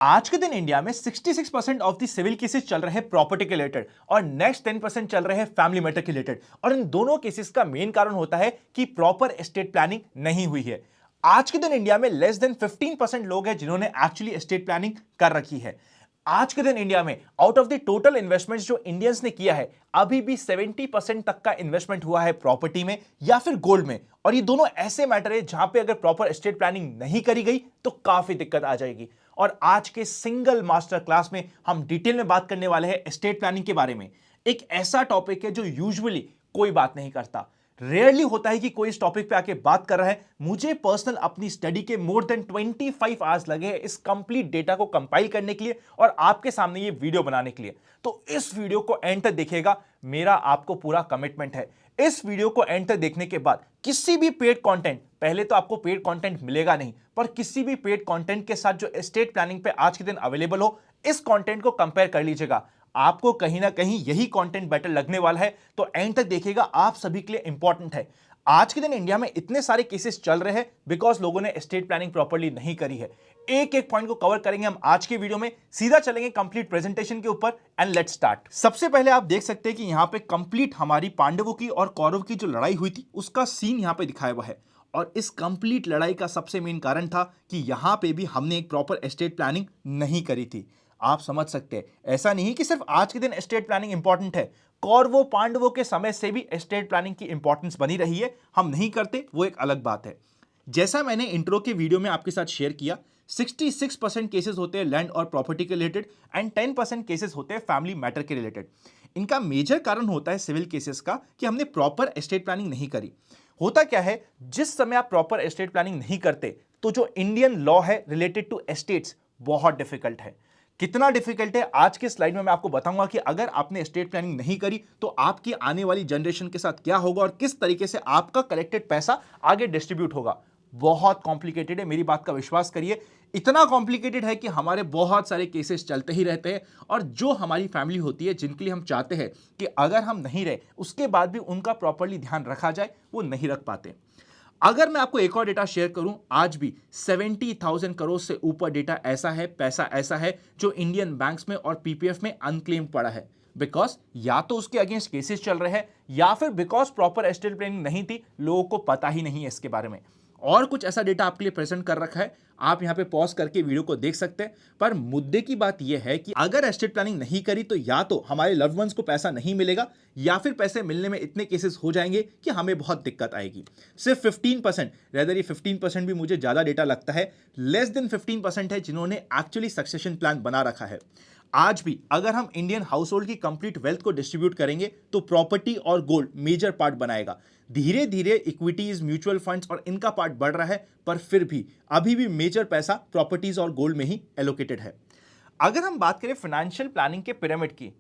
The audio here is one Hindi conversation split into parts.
आज के दिन इंडिया में 66% ऑफ द सिविल केसेस चल रहे हैं प्रॉपर्टी के रिलेटेड और नेक्स्ट 10% चल रहे हैं फैमिली मैटर के रिलेटेड। और इन दोनों केसेस का मेन कारण होता है कि प्रॉपर एस्टेट प्लानिंग नहीं हुई है। आज के दिन इंडिया में लेस देन 15% लोग हैं जिन्होंने एक्चुअली एस्टेट प्लानिंग कर रखी है। आज के दिन इंडिया में out of the total investments जो इंडियंस ने किया है, अभी भी 70% तक का इन्वेस्टमेंट हुआ है प्रॉपर्टी में या फिर गोल्ड में। और ये दोनों ऐसे मैटर है जहां पे अगर प्रॉपर एस्टेट प्लानिंग नहीं करी गई तो काफी दिक्कत आ जाएगी। और आज के सिंगल मास्टर क्लास में हम डिटेल में बात करने वाले हैं एस्टेट प्लानिंग के बारे में। एक ऐसा टॉपिक है जो यूजुअली कोई बात नहीं करता, रेयरली होता है कि कोई इस टॉपिक पे आके बात कर रहा है। मुझे पर्सनल अपनी स्टडी के मोर देन 25 आवर्स लगे हैं इस कंप्लीट डेटा को कंपाइल करने के लिए और आपके सामने ये वीडियो बनाने के लिए। तो इस वीडियो को एंड तक देखिएगा, मेरा आपको पूरा कमिटमेंट है। इस वीडियो को एंड तक देखने के बाद किसी भी पेड कंटेंट, पहले तो आपको पेड कंटेंट मिलेगा नहीं, पर किसी भी पेड कंटेंट के साथ जो एस्टेट प्लानिंग पे आज के दिन अवेलेबल हो, इस कंटेंट को कंपेयर कर लीजिएगा। आपको कहीं ना कहीं यही कंटेंट बेटर लगने वाला है, तो एंड तक देखिएगा, आप सभी के लिए इंपॉर्टेंट है। आज के दिन इंडिया में इतने सारे केसेस चल रहे हैं बिकॉज लोगों ने एस्टेट प्लानिंग प्रॉपर्ली नहीं करी है। एक एक पॉइंट को कवर करेंगे हम आज के वीडियो में, सीधा चलेंगे कंप्लीट प्रेजेंटेशन के ऊपर एंड लेट्स स्टार्ट। सबसे पहले आप देख सकते हैं कि यहां पे कंप्लीट हमारी पांडवों की और कौरव की जो लड़ाई हुई थी उसका सीन यहां पे दिखाया हुआ है। और इस कंप्लीट लड़ाई का सबसे मेन कारण था कि यहां पे भी हमने एक प्रॉपर एस्टेट प्लानिंग नहीं करी थी। आप समझ सकते हैं, ऐसा नहीं कि सिर्फ आज के दिन एस्टेट प्लानिंग इंपॉर्टेंट है, कौरवों पांडवों के समय से भी एस्टेट प्लानिंग की इंपॉर्टेंस बनी रही है। हम नहीं करते वो एक अलग बात है। जैसा मैंने इंट्रो के वीडियो में आपके साथ शेयर किया, 66% केसेस होते हैं लैंड और प्रॉपर्टी के रिलेटेड एंड 10% केसेस होते हैं फैमिली मैटर के रिलेटेड। इनका मेजर कारण होता है सिविल केसेस का कि हमने प्रॉपर एस्टेट प्लानिंग नहीं करी। होता क्या है, जिस समय आप प्रॉपर एस्टेट प्लानिंग नहीं करते तो जो इंडियन लॉ है रिलेटेड टू एस्टेट्स बहुत डिफिकल्ट है। कितना डिफिकल्ट है आज के स्लाइड में मैं आपको बताऊंगा कि अगर आपने एस्टेट प्लानिंग नहीं करी तो आपकी आने वाली जनरेशन के साथ क्या होगा और किस तरीके से आपका कलेक्टेड पैसा आगे डिस्ट्रीब्यूट होगा। बहुत कॉम्प्लिकेटेड है, मेरी बात का विश्वास करिए। इतना कॉम्प्लिकेटेड है कि हमारे बहुत सारे केसेस चलते ही रहते हैं और जो हमारी फैमिली होती है जिनके लिए हम चाहते हैं कि अगर हम नहीं रहे उसके बाद भी उनका प्रॉपर्ली ध्यान रखा जाए, वो नहीं रख पाते। अगर मैं आपको एक और डेटा शेयर करूं, आज भी 70,000 करोड़ से ऊपर डेटा ऐसा है, पैसा ऐसा है जो इंडियन बैंक्स में और पीपीएफ में अनक्लेम्ड पड़ा है। बिकॉज या तो उसके अगेंस्ट केसेस चल रहे हैं या फिर बिकॉज प्रॉपर एस्टेट प्लानिंग नहीं थी, लोगों को पता ही नहीं है इसके बारे में। और कुछ ऐसा डेटा आपके लिए प्रेजेंट कर रखा है, आप यहां पे पॉज करके वीडियो को देख सकते हैं। पर मुद्दे की बात यह है कि अगर एस्टेट प्लानिंग नहीं करी तो या तो हमारे लव्ड वंस को पैसा नहीं मिलेगा या फिर पैसे मिलने में इतने केसेस हो जाएंगे कि हमें बहुत दिक्कत आएगी। सिर्फ 15%, रेदर ये 15% भी मुझे ज्यादा डेटा लगता है, लेस देन 15% है जिन्होंने एक्चुअली सक्सेशन प्लान बना रखा है। आज भी अगर हम इंडियन हाउस होल्ड की कंप्लीट वेल्थ को डिस्ट्रीब्यूट करेंगे तो प्रॉपर्टी और गोल्ड मेजर पार्ट बनाएगा। धीरे धीरे इक्विटीज, म्यूचुअल फंड्स और इनका पार्ट बढ़ रहा है, पर फिर भी अभी भी मेजर पैसा प्रॉपर्टीज और गोल्ड में ही एलोकेटेड है। अगर हम बात करें फाइनेंशियल प्लानिंग के पिरामिड की,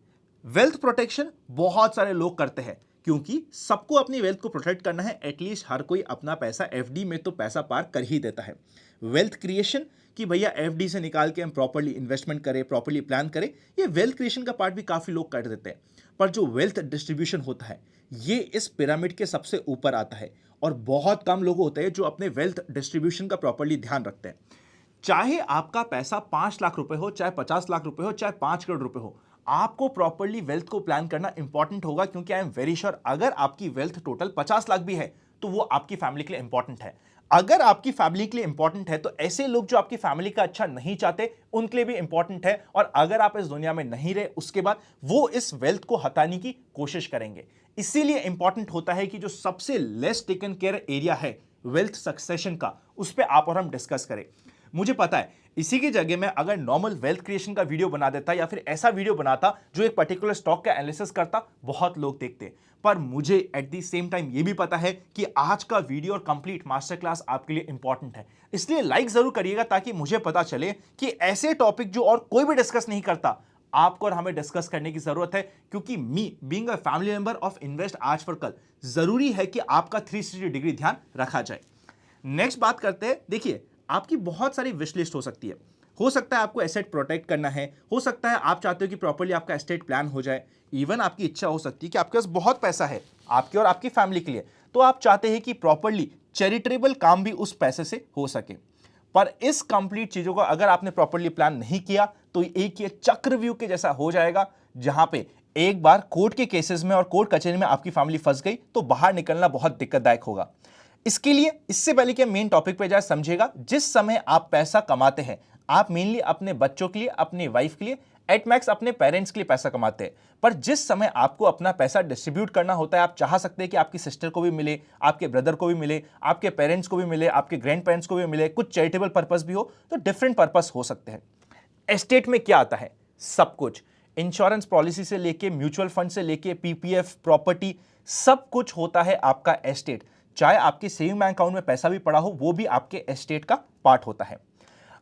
वेल्थ प्रोटेक्शन बहुत सारे लोग करते हैं क्योंकि सबको अपनी वेल्थ को प्रोटेक्ट करना है। एटलीस्ट हर कोई अपना पैसा एफडी में तो पैसा पार कर ही देता है। वेल्थ क्रिएशन कि भैया एफडी से निकाल के हम प्रॉपर्ली इन्वेस्टमेंट करें, प्रॉपर्ली प्लान करें, ये वेल्थ क्रिएशन का पार्ट भी काफी लोग कर देते हैं। पर जो वेल्थ डिस्ट्रीब्यूशन होता है ये इस पिरामिड के सबसे ऊपर आता है और बहुत कम लोग होते हैं जो अपने वेल्थ डिस्ट्रीब्यूशन का प्रॉपर्ली ध्यान रखते हैं। चाहे आपका पैसा 5 लाख रुपए हो, चाहे 50 लाख रुपए हो, चाहे 5 करोड़ रुपए हो, आपको प्रॉपर्ली वेल्थ को प्लान करना इंपॉर्टेंट होगा। क्योंकि आई एम वेरी श्योर अगर आपकी वेल्थ टोटल 50 लाख भी है तो वो आपकी फैमिली के लिए इंपॉर्टेंट है। अगर आपकी फैमिली के लिए इंपॉर्टेंट है तो ऐसे लोग जो आपकी फैमिली का अच्छा नहीं चाहते उनके लिए भी इंपॉर्टेंट है। और अगर आप इस दुनिया में नहीं रहे उसके बाद वो इस वेल्थ को हटाने की कोशिश करेंगे। इसीलिए इंपॉर्टेंट होता है कि जो सबसे लेस टेकन केयर एरिया है वेल्थ सक्सेशन का, उस पर आप और हम डिस्कस करें। मुझे पता है इसी की जगह में अगर नॉर्मल वेल्थ क्रिएशन का वीडियो बना देता या फिर ऐसा वीडियो बनाता जो एक पर्टिकुलर स्टॉक का एनालिसिस करता, बहुत लोग देखते। पर मुझे एट द सेम टाइम ये भी पता है कि आज का वीडियो और कंप्लीट मास्टर क्लास आपके लिए इंपॉर्टेंट है। इसलिए लाइक जरूर करिएगा ताकि मुझे पता चले कि ऐसे टॉपिक जो और कोई भी डिस्कस नहीं करता, आपको और हमें डिस्कस करने की जरूरत है। क्योंकि me being a family member of invest आज फॉर कल, जरूरी है कि आपका 360 डिग्री ध्यान रखा जाए। नेक्स्ट बात करते हैं। देखिए, आपकी बहुत सारी विश लिस्ट हो सकती है। हो सकता है आपको एसेट प्रोटेक्ट करना है, हो सकता है आप चाहते हो कि प्रॉपर्ली आपका एस्टेट प्लान हो जाए, इवन आपकी इच्छा हो सकती है कि आपके पास बहुत पैसा है आपके और आपकी फैमिली के लिए, तो आप चाहते हैं कि प्रॉपर्ली चैरिटेबल काम भी उस पैसे से हो सके। पर इस कंप्लीट चीजों को अगर आपने प्रॉपर्ली प्लान नहीं किया तो एक ये चक्रव्यूह के जैसा हो जाएगा, जहां पे एक बार कोर्ट के केसेस में और कोर्ट कचहरी में आपकी फैमिली फंस गई तो बाहर निकलना बहुत दिक्कतदायक होगा। इसके लिए इससे पहले कि मेन टॉपिक पे जाए, समझिएगा जिस समय आप पैसा कमाते हैं आप मेनली अपने बच्चों के लिए, अपनी वाइफ के लिए, एट मैक्स अपने पेरेंट्स के लिए पैसा कमाते हैं। पर जिस समय आपको अपना पैसा डिस्ट्रीब्यूट करना होता है, आप चाह सकते हैं कि आपकी सिस्टर को भी मिले, आपके ब्रदर को भी मिले, आपके पेरेंट्स को भी मिले, आपके ग्रैंड पेरेंट्स को भी मिले, कुछ चैरिटेबल पर्पस भी हो, तो डिफरेंट पर्पस हो सकते हैं। एस्टेट में क्या आता है? सब कुछ, इंश्योरेंस पॉलिसी से लेके म्यूचुअल फंड से लेके पीपीएफ, प्रॉपर्टी, सब कुछ होता है आपका एस्टेट। चाहे आपके सेविंग बैंक अकाउंट में पैसा भी पड़ा हो, वो भी आपके एस्टेट का पार्ट होता है।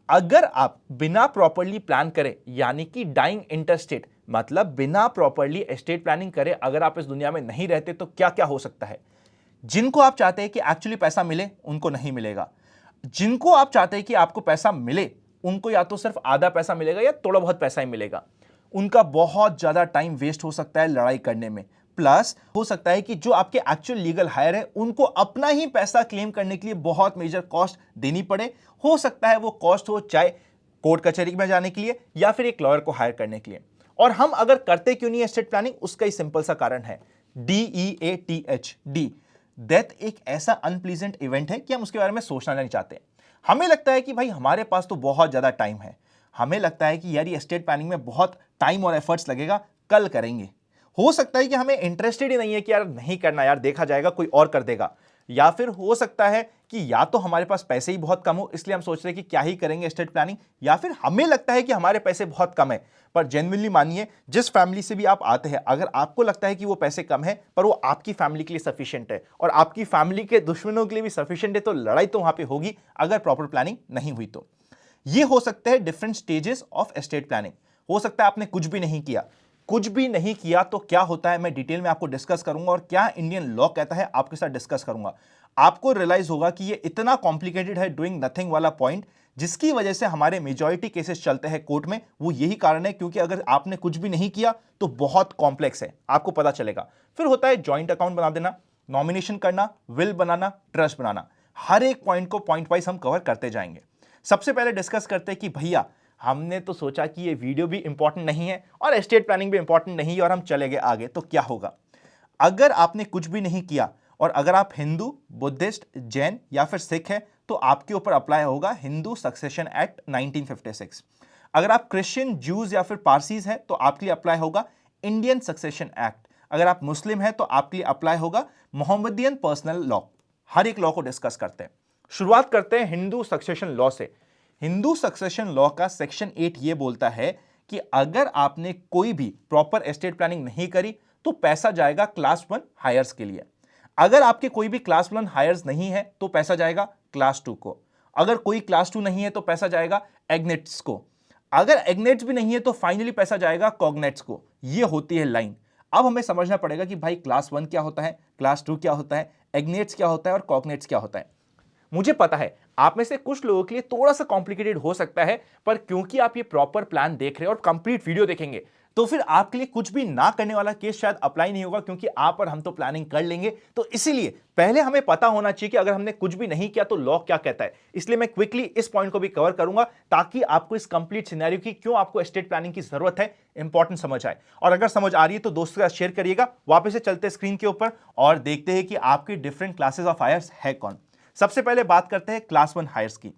अगर आप बिना प्रॉपर्ली प्लान करें, यानी कि डाइंग इंटरस्टेट, मतलब बिना प्रॉपर्ली एस्टेट प्लानिंग करें, अगर आप इस दुनिया में नहीं रहते तो क्या क्या हो सकता है? जिनको आप चाहते हैं कि एक्चुअली पैसा मिले, उनको नहीं मिलेगा। जिनको आप चाहते हैं कि आपको पैसा मिले, उनको या तो सिर्फ आधा पैसा मिलेगा या थोड़ा बहुत पैसा ही मिलेगा। उनका बहुत ज्यादा टाइम वेस्ट हो सकता है लड़ाई करने में। प्लस हो सकता है कि जो आपके एक्चुअल लीगल हायर है, उनको अपना ही पैसा क्लेम करने के लिए बहुत मेजर कॉस्ट देनी पड़े। हो सकता है वो कॉस्ट हो चाहे कोर्ट कचहरी में जाने के लिए या फिर एक लॉयर को हायर करने के लिए। और हम अगर करते क्यों नहीं एस्टेट प्लानिंग, उसका ही सिंपल सा कारण है, DEATH, डी। डेथ एक ऐसा अनप्लीजेंट इवेंट है कि हम उसके बारे में सोचना नहीं चाहते। हमें लगता है कि भाई हमारे पास तो बहुत ज्यादा टाइम है, हमें लगता है कि यार ये एस्टेट प्लानिंग में बहुत टाइम और एफर्ट्स लगेगा, कल करेंगे। हो सकता है कि हमें इंटरेस्टेड ही नहीं है कि यार नहीं करना, यार देखा जाएगा, कोई और कर देगा। या फिर हो सकता है कि या तो हमारे पास पैसे ही बहुत कम हो, इसलिए हम सोच रहे हैं कि क्या ही करेंगे एस्टेट प्लानिंग, या फिर हमें लगता है कि हमारे पैसे बहुत कम है। पर जेन्युइनली मानिए, जिस फैमिली से भी आप आते हैं, अगर आपको लगता है कि वो पैसे कम है पर वो आपकी फैमिली के लिए सफिशिएंट है और आपकी फैमिली के दुश्मनों के लिए भी सफिशिएंट है, तो लड़ाई तो वहां पे होगी अगर प्रॉपर प्लानिंग नहीं हुई तो। ये हो सकते हैं different stages of estate planning. हो सकता है आपने कुछ भी नहीं किया। कुछ भी नहीं किया तो क्या होता है, मैं डिटेल में आपको डिस्कस करूंगा, और क्या इंडियन लॉ कहता है आपके साथ डिस्कस करूंगा। आपको रियलाइज होगा कि ये इतना कॉम्प्लिकेटेड है डूइंग नथिंग वाला पॉइंट, जिसकी वजह से हमारे मेजॉरिटी केसेस चलते हैं कोर्ट में। वो यही कारण है, क्योंकि अगर आपने कुछ भी नहीं किया तो बहुत कॉम्प्लेक्स है, आपको पता चलेगा। फिर होता है जॉइंट अकाउंट बना देना, नॉमिनेशन करना, विल बनाना, ट्रस्ट बनाना। हर एक पॉइंट को पॉइंट वाइज हम कवर करते जाएंगे। सबसे पहले डिस्कस करते हैं कि भैया हमने तो सोचा कि ये वीडियो भी इंपॉर्टेंट नहीं है और एस्टेट प्लानिंग भी इंपॉर्टेंट नहीं है और हम चले गए आगे, तो क्या होगा? अगर आपने कुछ भी नहीं किया और अगर आप हिंदू, बुद्धिस्ट, जैन या फिर सिख है तो आपके ऊपर अप्लाई होगा हिंदू सक्सेशन एक्ट 1956। अगर आप क्रिश्चियन, ज्यूज या फिर पारसीज है तो आपके लिए अप्लाई होगा इंडियन सक्सेशन एक्ट। अगर आप मुस्लिम है तो आपके लिए अप्लाई होगा मोहम्मदियन पर्सनल लॉ। हर एक लॉ को डिस्कस करते हैं। शुरुआत करते हैं हिंदू सक्सेशन लॉ से। हिंदू सक्सेशन लॉ का सेक्शन 8 यह बोलता है कि अगर आपने कोई भी प्रॉपर एस्टेट प्लानिंग नहीं करी तो पैसा जाएगा क्लास 1 हायर्स के लिए। अगर आपके कोई भी क्लास 1 हायर्स नहीं है तो पैसा जाएगा क्लास 2 को। अगर कोई क्लास 2 नहीं है तो पैसा जाएगा एग्नेट्स को। अगर एग्नेट्स भी नहीं है तो फाइनली पैसा जाएगा कॉग्नेट्स को। यह होती है लाइन। अब हमें समझना पड़ेगा कि भाई क्लास 1 क्या होता है, क्लास 2 क्या होता है, एग्नेट्स क्या होता है और कॉग्नेट्स क्या होता है। मुझे पता है आप में से कुछ लोगों के लिए थोड़ा सा कॉम्प्लिकेटेड हो सकता है, पर क्योंकि आप ये प्रॉपर प्लान देख रहे हैं और कंप्लीट वीडियो देखेंगे तो फिर आपके लिए कुछ भी ना करने वाला केस शायद अप्लाई नहीं होगा, क्योंकि आप और हम तो प्लानिंग कर लेंगे। तो इसीलिए पहले हमें पता होना चाहिए कि अगर हमने कुछ भी नहीं किया तो लॉ क्या कहता है। इसलिए मैं क्विकली इस पॉइंट को भी कवर करूंगा ताकि आपको इस कंप्लीट सिनेरियो की क्यों आपको एस्टेट प्लानिंग की जरूरत है इंपॉर्टेंट समझ आए। और अगर समझ आ रही है तो दोस्तों के साथ शेयर करिएगा। वापस से चलते स्क्रीन के ऊपर और देखते हैं कि आपकी डिफरेंट क्लासेस ऑफ हायर्स है कौन। सबसे पहले बात करते हैं क्लास 1 हायर्स की।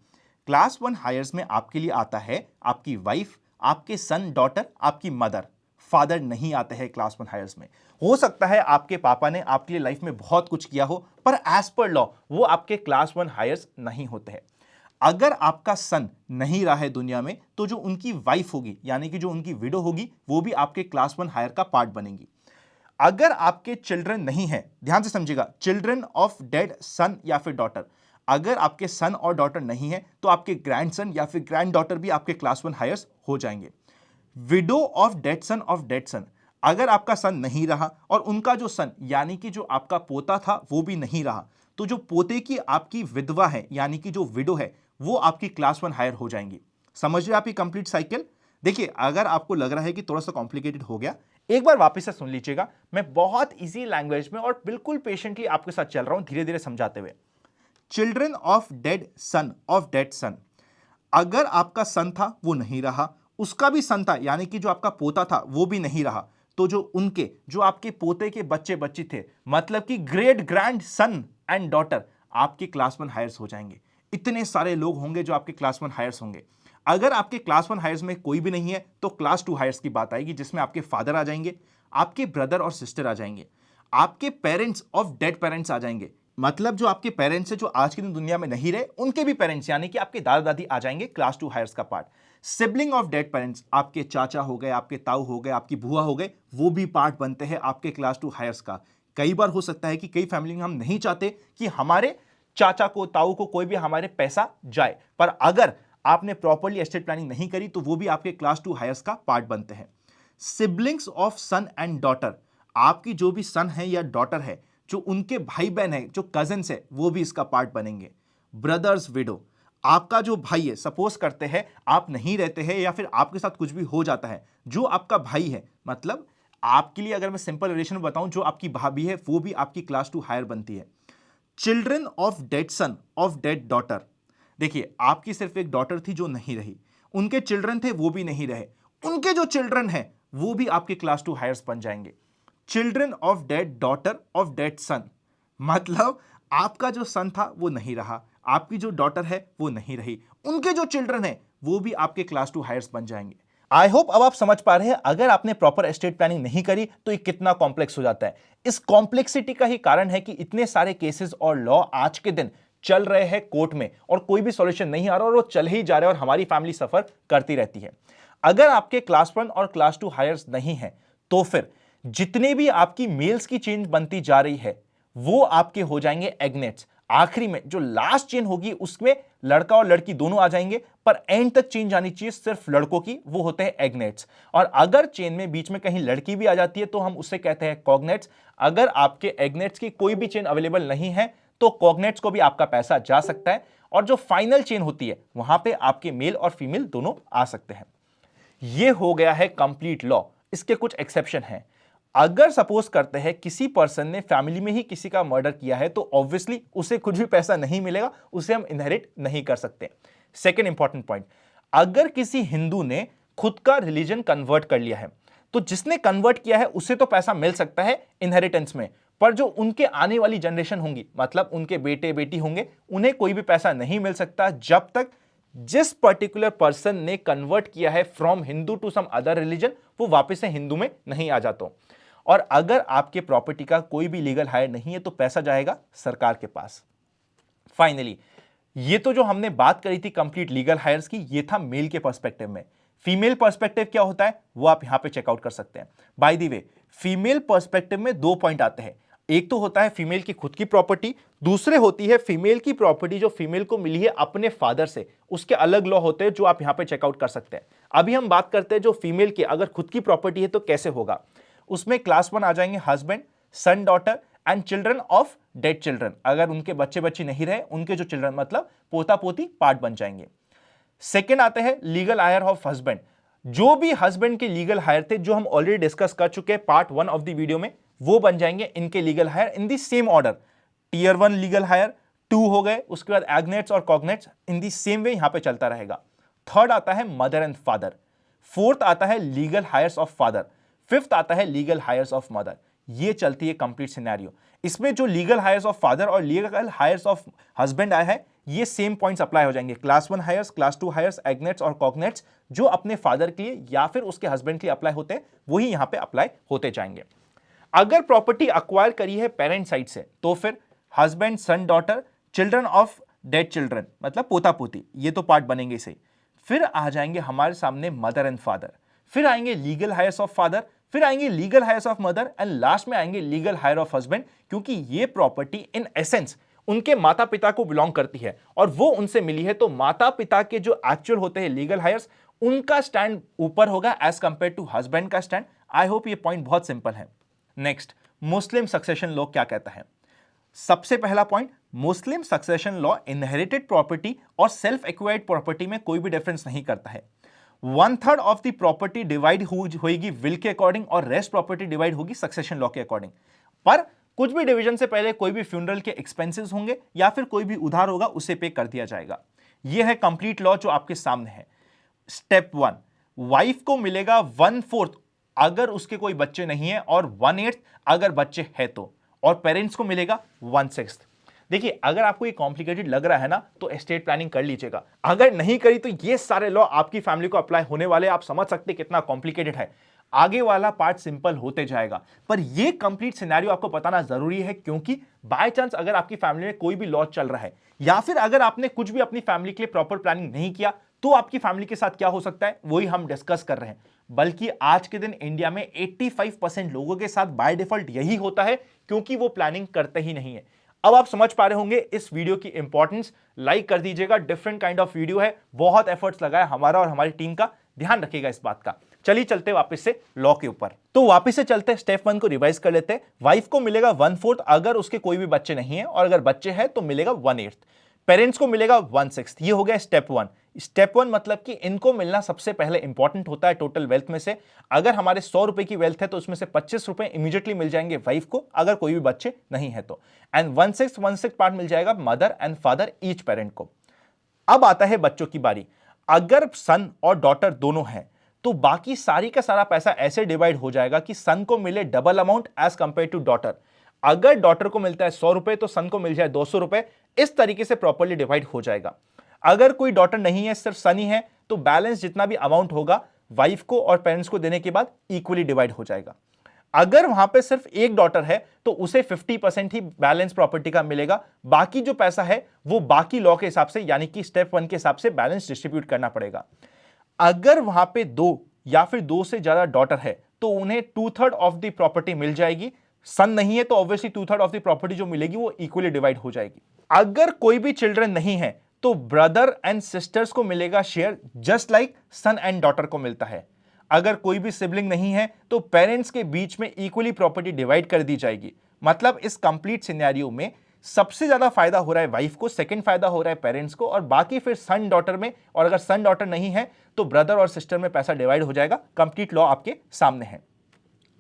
क्लास 1 हायर्स में आपके लिए आता है आपकी वाइफ, आपके सन, डॉटर, आपकी मदर। फादर नहीं आते हैं क्लास 1 हायर्स में। हो सकता है आपके पापा ने आपके लिए लाइफ में बहुत कुछ किया हो, पर एज पर लॉ वो आपके क्लास 1 हायर्स नहीं होते हैं। अगर आपका सन नहीं रहा है दुनिया में तो जो उनकी वाइफ होगी, यानी कि जो उनकी विडो होगी, वो भी आपके क्लास 1 हायर का पार्ट बनेगी। अगर आपके चिल्ड्रन नहीं है, ध्यान से समझिएगा, चिल्ड्रन ऑफ डेड सन या फिर डॉटर, अगर आपके सन और डॉटर नहीं है तो आपके ग्रैंडसन या फिर ग्रैंड डॉटर भी आपके क्लास 1 हायर्स हो जाएंगे। विडो ऑफ डेड सन, अगर आपका सन नहीं रहा और उनका जो सन यानी कि जो आपका पोता था वो भी नहीं रहा, तो जो पोते की आपकी विधवा है यानी कि जो विडो है वो आपकी क्लास 1 हायर हो जाएंगी। समझ रहे आपकी कंप्लीट साइकिल? देखिए, अगर आपको लग रहा है कि थोड़ा सा कॉम्प्लिकेटेड हो गया, एक बार वापस से सुन लीजिएगा। मैं बहुत इजी लैंग्वेज में और बिल्कुल पेशेंटली आपके साथ चल रहा हूं, धीरे धीरे समझाते हुए। चिल्ड्रन ऑफ डेड सन अगर आपका सन था वो नहीं रहा, उसका भी सन था यानी कि जो आपका पोता था वो भी नहीं रहा, तो जो आपके पोते के बच्चे बच्ची थे, मतलब कि great grand son and daughter आपके क्लास 1 हायर्स हो जाएंगे। इतने सारे लोग होंगे जो आपके क्लास 1 हायर्स होंगे। अगर आपके क्लास 1 हायर्स में कोई भी नहीं है तो क्लास 2 हायर्स की बात आएगी, जिसमें आपके फादर आ जाएंगे, आपके ब्रदर और सिस्टर आ जाएंगे, आपके पेरेंट्स ऑफ डेड पेरेंट्स आ जाएंगे, मतलब जो आपके पेरेंट्स हैं जो आज के दिन दुनिया में नहीं रहे, उनके भी पेरेंट्स यानी कि आपके दादा दादी आ जाएंगे क्लास 2 हायर्स का part. Sibling of dead parents, आपके चाचा हो गए, आपके ताऊ हो गए, आपकी बुआ हो गए, वो भी पार्ट बनते हैं आपके क्लास 2 हायर्स का। कई बार हो सकता है कि कई फैमिली में हम नहीं चाहते कि हमारे चाचा को, ताऊ को कोई भी हमारे पैसा जाए, पर अगर आपने प्रॉपर्ली एस्टेट प्लानिंग नहीं करी तो वो भी आपके क्लास 2 हायर्स का पार्ट बनते हैं। Siblings of son and daughter, आपकी जो भी सन है या डॉटर है, जो उनके भाई बहन है, जो कजिन्स है, वो भी इसका पार्ट बनेंगे। ब्रदर्स विडो, आपका जो भाई है, सपोज करते हैं आप नहीं रहते हैं या फिर आपके साथ कुछ भी हो जाता है, जो आपका भाई है, मतलब आपके लिए अगर मैं सिंपल रिलेशन में बताऊं, जो आपकी भाभी है वो भी आपकी क्लास 2 हायर बनती है। Children of dead son of dead daughter, देखिए आपकी सिर्फ एक डॉटर थी जो नहीं रही, उनके चिल्ड्रन थे वो भी नहीं रहे, उनके जो चिल्ड्रन है वो भी आपके क्लास 2 हायर्स बन जाएंगे। Children of dead daughter of dead son, मतलब आपका जो सन था वो नहीं रहा, आपकी जो डॉटर है वो नहीं रही, उनके जो चिल्ड्रन है वो भी आपके क्लास 2 हायर्स बन जाएंगे। आई होप अब आप समझ पा रहे हैं, अगर आपने प्रॉपर एस्टेट प्लानिंग नहीं करी तो ये कितना कॉम्प्लेक्स हो जाता है। इस कॉम्प्लेक्सिटी का ही कारण है कि इतने सारे केसेस और लॉ आज के दिन चल रहे हैं कोर्ट में और कोई भी सॉल्यूशन नहीं आ रहा और वो चल ही जा रहे हैं और हमारी फैमिली सफर करती रहती है। अगर आपके क्लास 1 और क्लास 2 हायर्स नहीं है तो फिर जितने भी आपकी मेल्स की चेन बनती जा रही है वो आपके हो जाएंगे एग्नेट्स। आखिरी में जो लास्ट चेन होगी उसमें लड़का और लड़की दोनों आ जाएंगे, पर एंड तक चेन जानी चाहिए सिर्फ लड़कों की, वो होते हैं एग्नेट्स। और अगर चेन में बीच में कहीं लड़की भी आ जाती है तो हम उसे कहते हैं कॉग्नेट्स। अगर आपके एग्नेट्स की कोई भी चेन अवेलेबल नहीं है तो कॉग्नेट्स को भी आपका पैसा जा सकता है, और जो फाइनल चेन होती है वहां पे आपके मेल और फीमेल दोनों आ सकते हैं। यह हो गया है कंप्लीट लॉ। इसके कुछ एक्सेप्शन हैं। अगर सपोज करते हैं किसी पर्सन ने फैमिली में ही किसी का मर्डर किया है तो ऑब्वियसली उसे कुछ भी पैसा नहीं मिलेगा, उसे हम इनहेरिट नहीं कर सकते। सेकेंड इंपॉर्टेंट पॉइंट, अगर किसी हिंदू ने खुद का रिलीजन कन्वर्ट कर लिया है तो जिसने कन्वर्ट किया है उसे तो पैसा मिल सकता है इनहेरिटेंस में, पर जो उनके आने वाली जनरेशन होंगी, मतलब उनके बेटे बेटी होंगे, उन्हें कोई भी पैसा नहीं मिल सकता जब तक जिस पर्टिकुलर पर्सन ने कन्वर्ट किया है from Hindu to some other religion वो वापस से हिंदू में नहीं आ जाता। और अगर आपके प्रॉपर्टी का कोई भी लीगल हायर नहीं है तो पैसा जाएगा सरकार के पास। फाइनली ये तो जो हमने बात करी थी कंप्लीट लीगल हायर्स की, ये था मेल के पर्सपेक्टिव में। फीमेल पर्सपेक्टिव क्या होता है वो आप यहां पे चेकआउट कर सकते हैं। By the way, female perspective में दो पॉइंट आते हैं। एक तो होता है फीमेल की खुद की प्रॉपर्टी, दूसरे होती है फीमेल की प्रॉपर्टी जो फीमेल को मिली है अपने फादर से, उसके अलग लॉ होते हैं जो आप यहां पे चेकआउट कर सकते हैं। अभी हम बात करते हैं जो फीमेल की अगर खुद की प्रॉपर्टी है तो कैसे होगा। उसमें क्लास 1 आ जाएंगे husband, son, daughter and children of dead children. अगर उनके बच्चे बच्ची नहीं रहे, उनके जो चिल्ड्रन मतलब पोता पोती पार्ट बन जाएंगे। सेकेंड आते हैं लीगल हायर ऑफ हस्बैंड, जो भी हस्बैंड के लीगल हायर थे जो हम ऑलरेडी डिस्कस कर चुके हैं पार्ट 1 ऑफ द वीडियो में, वो बन जाएंगे इनके legal heir in the same order. Tier 1 legal heir, 2 हो गए, उसके बाद एग्नेट्स और कॉग्नेट्स इन द सेम वे यहां पे चलता रहेगा। थर्ड आता है मदर एंड फादर, फोर्थ आता है legal heirs of father, fifth आता है लीगल हायर्स ऑफ मदर। ये चलती है कंप्लीट सिनेरियो। इसमें जो लीगल हायर्स ऑफ फादर और लीगल हायर्स ऑफ हस्बैंड आया है ये सेम पॉइंट्स अप्लाई हो जाएंगे। क्लास 1 हायर्स, क्लास 2 हायर्स, एग्नेट्स और कॉग्नेट्स जो अपने फादर के लिए या फिर उसके हस्बैंड के लिए अप्लाई होते हैं वही यहां पे अप्लाई होते जाएंगे। अगर प्रॉपर्टी अक्वायर करी है पेरेंट साइड से तो फिर husband, son, daughter, children of dead children मतलब पोता पोती, ये तो पार्ट बनेंगे इसे। फिर आ जाएंगे हमारे सामने मदर एंड फादर, फिर आएंगे लीगल हायर्स ऑफ फादर, फिर आएंगे legal heirs of mother and last में आएंगे लीगल हायर ऑफ हस्बैंड, क्योंकि ये प्रॉपर्टी इन एसेंस उनके माता पिता को बिलोंग करती है और वो उनसे मिली है, तो माता पिता के जो एक्चुअल होते हैं लीगल हायर्स उनका स्टैंड ऊपर होगा एज कंपेयर टू हस्बैंड का स्टैंड। आई होप ये पॉइंट बहुत सिंपल है। नेक्स्ट, मुस्लिम सक्सेशन लॉ क्या कहता है। सबसे पहला पॉइंट, मुस्लिम सक्सेशन लॉ इनहेरिटेड प्रॉपर्टी और सेल्फ एक्वायर्ड प्रॉपर्टी में कोई भी डिफरेंस नहीं करता है। 1/3 ऑफ द प्रॉपर्टी डिवाइड होगी विल के अकॉर्डिंग और रेस्ट प्रॉपर्टी डिवाइड होगी सक्सेशन लॉ के अकॉर्डिंग। पर कुछ भी डिवीजन से पहले कोई भी फ्यूनरल के एक्सपेंसेस होंगे या फिर कोई भी उधार होगा उसे पे कर दिया जाएगा। यह है कंप्लीट लॉ जो आपके सामने है। स्टेप 1, वाइफ को मिलेगा 1/4 अगर उसके कोई बच्चे नहीं है और 1/8 अगर बच्चे हैं तो, और पेरेंट्स को मिलेगा 1/6। देखिए, अगर आपको ये कॉम्प्लिकेटेड लग रहा है ना, तो एस्टेट प्लानिंग कर लीजिएगा। अगर नहीं करी तो ये सारे लॉ आपकी फैमिली को अप्लाई होने वाले, आप समझ सकते कितना कॉम्प्लिकेटेड है। आगे वाला पार्ट सिंपल होते जाएगा, पर ये कंप्लीट सिनेरियो आपको बताना जरूरी है, क्योंकि बाय चांस अगर आपकी फैमिली में कोई भी लॉ चल रहा है, या फिर अगर आपने कुछ भी अपनी फैमिली के लिए प्रॉपर प्लानिंग नहीं किया, तो आपकी फैमिली के साथ क्या हो सकता है वही हम डिस्कस कर रहे हैं। बल्कि आज के दिन इंडिया में 85% लोगों के साथ बाय डिफॉल्ट यही होता है, क्योंकि वो प्लानिंग करते ही नहीं है। अब आप समझ पा रहे होंगे इस वीडियो की इंपॉर्टेंस। लाइक कर दीजिएगा, डिफरेंट काइंड ऑफ वीडियो है, बहुत एफर्ट्स लगा है हमारा और हमारी टीम का, ध्यान रखिएगा इस बात का। चलिए चलते वापस से लॉ के ऊपर। तो वापस से चलते स्टेप 1 को रिवाइज कर लेते हैं। वाइफ को मिलेगा 1/4 अगर उसके कोई भी बच्चे नहीं है, और अगर बच्चे हैं तो मिलेगा 1/8। पेरेंट्स को मिलेगा 1/6। ये हो गया स्टेप 1। स्टेप 1 मतलब कि इनको मिलना सबसे पहले इंपॉर्टेंट होता है टोटल वेल्थ में से। अगर हमारे 100 रुपए की वेल्थ है तो उसमें से 25 रुपए इमीडिएटली मिल जाएंगे वाइफ को, अगर कोई भी बच्चे नहीं है तो। एंड 1/6 पार्ट मिल जाएगा mother and father each parent को। अब आता है बच्चों की बारी। अगर सन और डॉटर दोनों हैं तो बाकी सारी का सारा पैसा ऐसे डिवाइड हो जाएगा कि सन को मिले double amount as compare to daughter. अगर डॉटर को मिलता है 100 रुपए तो सन को मिल जाए 200 रुपए। इस तरीके से प्रॉपर्ली डिवाइड हो जाएगा। अगर कोई डॉटर नहीं है, सिर्फ सन ही है, तो बैलेंस जितना भी अमाउंट होगा वाइफ को और पेरेंट्स को देने के बाद इक्वली डिवाइड हो जाएगा। अगर वहां पे सिर्फ एक डॉटर है तो उसे 50% ही बैलेंस प्रॉपर्टी का मिलेगा। बाकी जो पैसा है वो बाकी लॉ के हिसाब से, यानी कि स्टेप 1 के हिसाब से बैलेंस डिस्ट्रीब्यूट करना पड़ेगा। अगर वहां पे 2 या फिर 2 से ज्यादा डॉटर है तो उन्हें 2/3 ऑफ द प्रॉपर्टी मिल जाएगी। सन नहीं है तो ऑब्वियसली 2/3 ऑफ द प्रॉपर्टी जो मिलेगी वो इक्वली डिवाइड हो जाएगी। अगर कोई भी चिल्ड्रन नहीं है तो ब्रदर एंड सिस्टर्स को मिलेगा share, just like son and daughter को मिलता है। अगर कोई भी सिबलिंग नहीं है तो पेरेंट्स के बीच में इक्वली प्रॉपर्टी डिवाइड कर दी जाएगी। मतलब इस कंप्लीट सिनेरियो में सबसे ज्यादा फायदा हो रहा है वाइफ को, सेकंड फायदा हो रहा है पेरेंट्स को, और बाकी फिर सन डॉटर में, और अगर सन डॉटर नहीं है तो ब्रदर और सिस्टर में पैसा डिवाइड हो जाएगा। कंप्लीट लॉ आपके सामने है।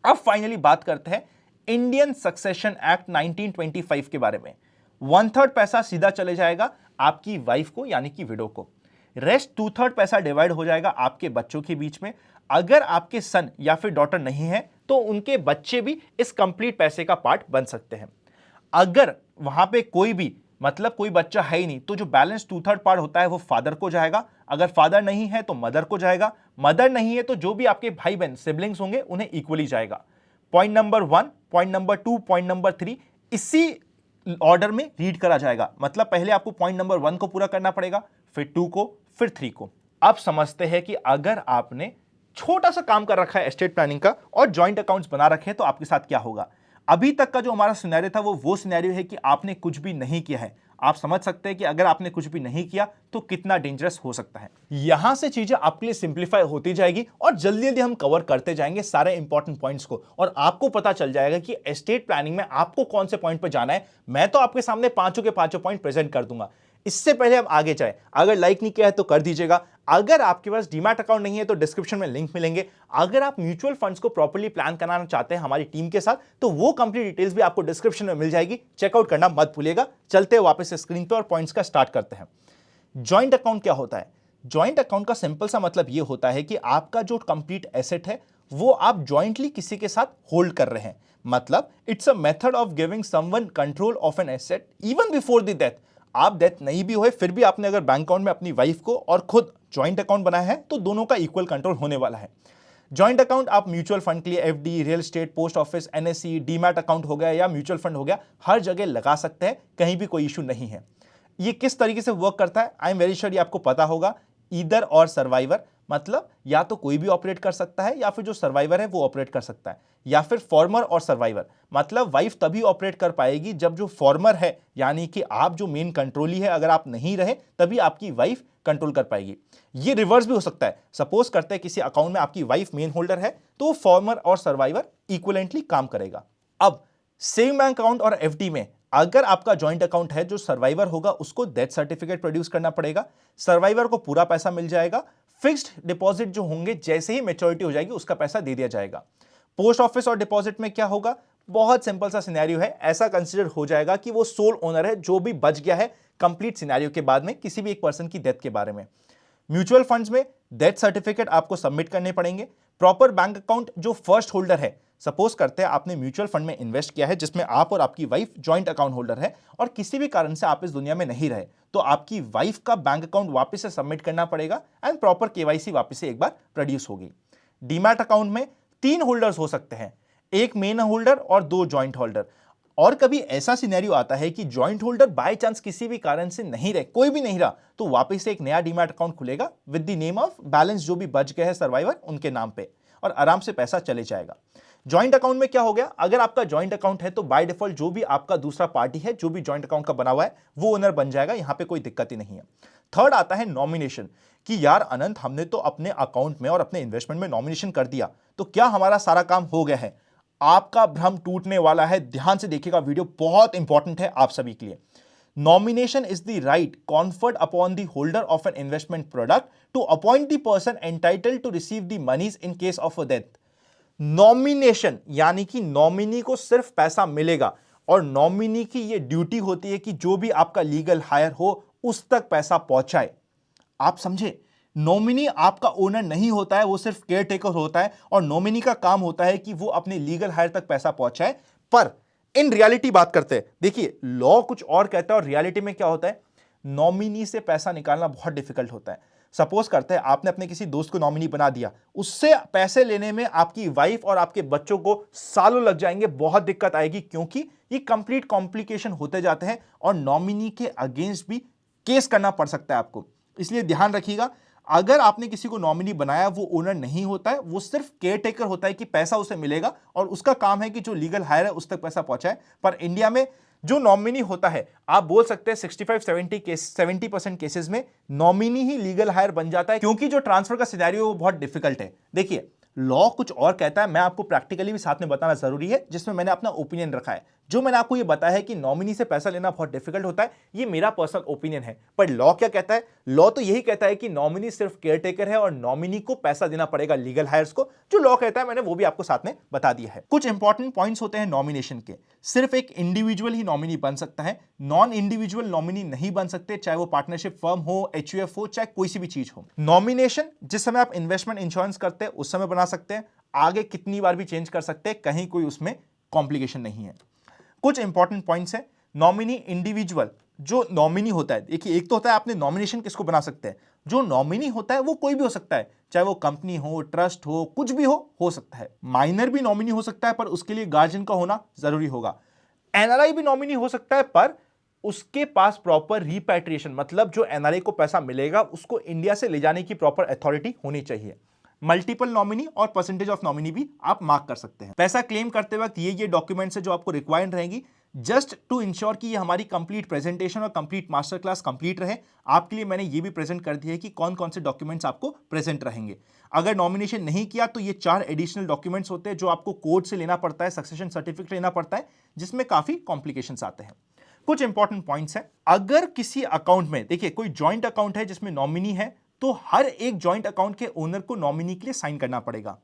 अब फाइनली बात करते हैं इंडियन सक्सेशन एक्ट 1925 के बारे में। 1/3 पैसा सीधा चले जाएगा आपकी वाइफ को, यानी कि विडो को। रेस्ट 2/3 पैसा डिवाइड हो जाएगा आपके बच्चों के बीच में। अगर आपके सन या फिर डॉटर नहीं है तो उनके बच्चे भी इस कंप्लीट पैसे का पार्ट बन सकते हैं। अगर वहां पे कोई भी, मतलब कोई बच्चा है ही नहीं, तो जो बैलेंस 2/3 पार्ट होता है वो फादर को जाएगा। अगर फादर नहीं है तो मदर को जाएगा। मदर नहीं है तो जो भी आपके भाई बहन सिबलिंग्स होंगे उन्हें इक्वली जाएगा। Point number 1, point number 2, point number 3 इसी ऑर्डर में रीड करा जाएगा। मतलब पहले आपको पॉइंट नंबर 1 को पूरा करना पड़ेगा, फिर 2 को, फिर 3 को। अब समझते हैं कि अगर आपने छोटा सा काम कर रखा है एस्टेट प्लानिंग का और जॉइंट अकाउंट्स बना रखे हैं तो आपके साथ क्या होगा। अभी तक का जो हमारा सिनेरियो था वो सिनेरियो है कि आपने कुछ भी नहीं किया है। आप समझ सकते हैं कि अगर आपने कुछ भी नहीं किया तो कितना डेंजरस हो सकता है। यहां से चीजें आपके लिए सिंप्लीफाई होती जाएगी और जल्दी जल्दी हम कवर करते जाएंगे सारे इंपॉर्टेंट पॉइंट्स को, और आपको पता चल जाएगा कि एस्टेट प्लानिंग में आपको कौन से पॉइंट पर जाना है। मैं तो आपके सामने पांचों के पांचों पॉइंट प्रेजेंट कर दूंगा। इससे पहले हम आगे जाए, अगर लाइक नहीं किया है तो कर दीजिएगा। अगर आपके पास डीमैट अकाउंट नहीं है तो डिस्क्रिप्शन में लिंक मिलेंगे। अगर आप म्यूचुअल फंड्स को प्रॉपर्ली प्लान कराना चाहते हैं हमारी टीम के साथ तो वो कंप्लीट डिटेल्स भी आपको डिस्क्रिप्शन में मिल जाएगी, चेकआउट करना मत भूलिएगा। चलते हैं वापस स्क्रीन पे और पॉइंट्स का स्टार्ट करते हैं। जॉइंट अकाउंट क्या होता है? जॉइंट अकाउंट का सिंपल सा मतलब ये होता है कि आपका जो कंप्लीट एसेट है वो आप जॉइंटली किसी के साथ होल्ड कर रहे हैं। मतलब it's a method of giving someone control of an asset even before the death. आप डेथ नहीं भी हुए फिर भी आपने अगर बैंक अकाउंट में अपनी वाइफ को और खुद जॉइंट अकाउंट बनाया है तो दोनों का इक्वल कंट्रोल होने वाला है। जॉइंट अकाउंट आप म्यूचुअल फंड के लिए FD, real estate, post office, NSC, demat account हो गया या म्यूचुअल फंड हो गया, हर जगह लगा सकते हैं, कहीं भी कोई इशू नहीं है। ये किस तरीके से वर्क करता है आई एम वेरी श्योर ये आपको पता होगा। ईदर और सर्वाइवर, मतलब या तो कोई भी ऑपरेट कर सकता है या फिर जो सर्वाइवर है वो ऑपरेट कर सकता है, या फिर फॉर्मर और सर्वाइवर, मतलब वाइफ तभी ऑपरेट कर पाएगी जब जो फॉर्मर है यानी कि आप जो मेन कंट्रोली है, अगर आप नहीं रहे तभी आपकी वाइफ कंट्रोल कर पाएगी। ये रिवर्स भी हो सकता है। सपोज करते हैं किसी अकाउंट में आपकी वाइफ मेन होल्डर है तो फॉर्मर और सर्वाइवर इक्विवेलेंटली काम करेगा। अब सेम बैंक अकाउंट और एफडी में अगर आपका जॉइंट अकाउंट है, जो सर्वाइवर होगा उसको डेथ सर्टिफिकेट प्रोड्यूस करना पड़ेगा, सर्वाइवर को पूरा पैसा मिल जाएगा। फिक्स्ड डिपॉजिट जो होंगे जैसे ही मैच्योरिटी हो जाएगी उसका पैसा दे दिया जाएगा। पोस्ट ऑफिस और डिपॉजिट में क्या होगा, बहुत सिंपल सा सिनेरियो है, ऐसा कंसीडर हो जाएगा कि वो सोल ओनर है जो भी बच गया है कंप्लीट सिनेरियो के बाद में किसी भी एक पर्सन की डेथ के बारे में। म्यूचुअल फंड्स में डेथ सर्टिफिकेट आपको सबमिट करने पड़ेंगे। प्रॉपर बैंक अकाउंट जो फर्स्ट होल्डर है, सपोज करते हैं आपने म्यूचुअल फंड में इन्वेस्ट किया है जिसमें आप और आपकी वाइफ जॉइंट अकाउंट होल्डर है और किसी भी कारण से आप इस दुनिया में नहीं रहे, तो आपकी वाइफ का बैंक अकाउंट वापस से सबमिट करना पड़ेगा एंड प्रॉपर केवाईसी वापस से एक बार प्रोड्यूस होगी। डीमैट अकाउंट में 3 होल्डर्स हो सकते हैं, एक मेन होल्डर और 2 जॉइंट होल्डर। और कभी ऐसा सिनेरियो आता है कि जॉइंट होल्डर बाय चांस किसी भी कारण से नहीं रहे, कोई भी नहीं रहा, तो वापस से एक नया डीमैट अकाउंट खुलेगा with the name of balance जो भी बच गए हैं सर्वाइवर उनके नाम पे, और आराम से पैसा चले जाएगा। जॉइंट अकाउंट में क्या हो गया, अगर आपका जॉइंट अकाउंट है तो बाय डिफॉल्ट जो भी आपका दूसरा पार्टी है जो भी जॉइंट अकाउंट का बना हुआ है वो ओनर बन जाएगा, यहां पे कोई दिक्कत ही नहीं है। थर्ड आता है नॉमिनेशन, कि यार अनंत हमने तो अपने अकाउंट में और अपने इन्वेस्टमेंट में नॉमिनेशन कर दिया, तो क्या हमारा सारा काम हो गया है? आपका भ्रम टूटने वाला है, ध्यान से देखिएगा, वीडियो बहुत इंपॉर्टेंट है आप सभी के लिए। Nomination is the right conferred upon the holder of an investment product to appoint the person entitled to receive the monies in case of a death. Nomination यानी कि नॉमिनी को सिर्फ पैसा मिलेगा और नॉमिनी की यह ड्यूटी होती है कि जो भी आपका लीगल हायर हो उस तक पैसा पहुंचाए। आप समझे, नॉमिनी आपका ओनर नहीं होता है, वो सिर्फ केयर टेकर होता है और नॉमिनी का काम होता है कि वो अपने लीगल हायर तक पैसा पहुंचाए। पर इन रियलिटी बात करते हैं, देखिए लॉ कुछ और कहता है और रियलिटी में क्या होता है, नॉमिनी से पैसा निकालना बहुत डिफिकल्ट होता है। सपोज करते हैं आपने अपने किसी दोस्त को नॉमिनी बना दिया, उससे पैसे लेने में आपकी वाइफ और आपके बच्चों को सालों लग जाएंगे, बहुत दिक्कत आएगी, क्योंकि ये कंप्लीट कॉम्प्लिकेशन होते जाते हैं और नॉमिनी के अगेंस्ट भी केस करना पड़ सकता है आपको। इसलिए ध्यान रखिएगा, अगर आपने किसी को नॉमिनी बनाया वो ओनर नहीं होता है, वो सिर्फ केयर टेकर होता है कि पैसा उसे मिलेगा और उसका काम है कि जो लीगल हायर है उस तक पैसा पहुंचाए। पर इंडिया में जो नॉमिनी होता है, आप बोल सकते हैं 65-70% केसेस में नॉमिनी ही लीगल हायर बन जाता है, क्योंकि जो ट्रांसफर का सिनेरियो वो बहुत डिफिकल्ट है। देखिए लॉ कुछ और कहता है, मैं आपको प्रैक्टिकली भी साथ में बताना जरूरी है, जिसमें मैंने अपना ओपिनियन रखा है। जो मैंने आपको ये बताया है कि नॉमिनी से पैसा लेना बहुत डिफिकल्ट होता है, ये मेरा पर्सनल ओपिनियन है। पर लॉ क्या कहता है, लॉ तो यही कहता है कि नॉमिनी सिर्फ केयर टेकर है और नॉमिनी को पैसा देना पड़ेगा लीगल हायर्स को। जो लॉ कहता है मैंने वो भी आपको साथ में बता दिया है। कुछ इंपॉर्टेंट पॉइंट्स होते हैं नॉमिनेशन के, सिर्फ एक इंडिविजुअल ही नॉमिनी बन सकता है, नॉन इंडिविजुअल नॉमिनी नहीं बन सकते, चाहे वो पार्टनरशिप फर्म हो, एचयूएफ हो, चाहे कोई सी भी चीज हो। नॉमिनेशन जिस समय आप इन्वेस्टमेंट इंश्योरेंस करते हैं उस समय बना सकते हैं, आगे कितनी बार भी चेंज कर सकते हैं, कहीं कोई उसमें कॉम्प्लिकेशन नहीं है। कुछ इंपॉर्टेंट पॉइंट्स है, नॉमिनी इंडिविजुअल जो नॉमिनी होता है, देखिए एक तो होता है आपने नॉमिनेशन किसको बना सकते हैं, जो नॉमिनी होता है वो कोई भी हो सकता है, चाहे वो कंपनी हो, ट्रस्ट हो, कुछ भी हो सकता है। माइनर भी नॉमिनी हो सकता है पर उसके लिए गार्जियन का होना जरूरी होगा। एनआरआई भी नॉमिनी हो सकता है पर उसके पास प्रॉपर रिपैट्रिएशन, मतलब जो एनआरआई को पैसा मिलेगा उसको इंडिया से ले जाने की प्रॉपर अथॉरिटी होनी चाहिए। मल्टीपल नॉमिनी और परसेंटेज ऑफ नॉमिनी भी आप मार्क कर सकते हैं। पैसा क्लेम करते वक्त ये डॉक्यूमेंट्स है जो आपको रिक्वायर्ड रहेंगी, जस्ट टू इंश्योर कि ये हमारी कंप्लीट प्रेजेंटेशन और कंप्लीट मास्टर क्लास कंप्लीट रहे। आपके लिए मैंने ये भी प्रेजेंट कर दिया है कि कौन कौन से डॉक्यूमेंट्स आपको प्रेजेंट रहेंगे। अगर नॉमिनेशन नहीं किया तो ये 4 एडिशनल डॉक्यूमेंट्स होते हैं जो आपको कोर्ट से लेना पड़ता है, सक्सेशन सर्टिफिकेट लेना पड़ता है, जिसमें काफी कॉम्प्लिकेशंस आते हैं। कुछ इंपॉर्टेंट पॉइंट्स है, अगर किसी अकाउंट में, देखिए कोई ज्वाइंट अकाउंट है जिसमें नॉमिनी है, तो हर एक ज्वाइंट अकाउंट के ओनर को नॉमिनी के लिए साइन करना पड़ेगा।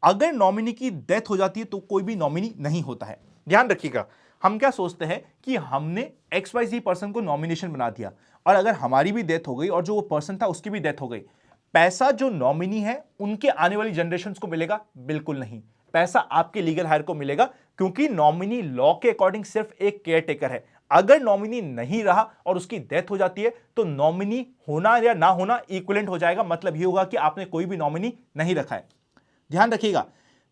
अगर नॉमिनी की डेथ हो जाती है तो कोई भी नॉमिनी नहीं होता है। ध्यान रखिएगा, हम क्या सोचते हैं कि हमने XYZ पर्सन को नॉमिनेशन बना दिया और अगर हमारी भी डेथ हो गई और जो वो पर्सन था उसकी भी डेथ हो गई, पैसा जो नॉमिनी है उनके आने वाली जनरेशन को मिलेगा? बिल्कुल नहीं, पैसा आपके लीगल हायर को मिलेगा, क्योंकि नॉमिनी लॉ के अकॉर्डिंग सिर्फ एक केयर टेकर है। अगर नॉमिनी नहीं रहा और उसकी डेथ हो जाती है तो नॉमिनी होना या ना होना इक्विवेलेंट हो जाएगा, मतलब ये होगा कि आपने कोई भी नॉमिनी नहीं रखा है। ध्यान रखिएगा,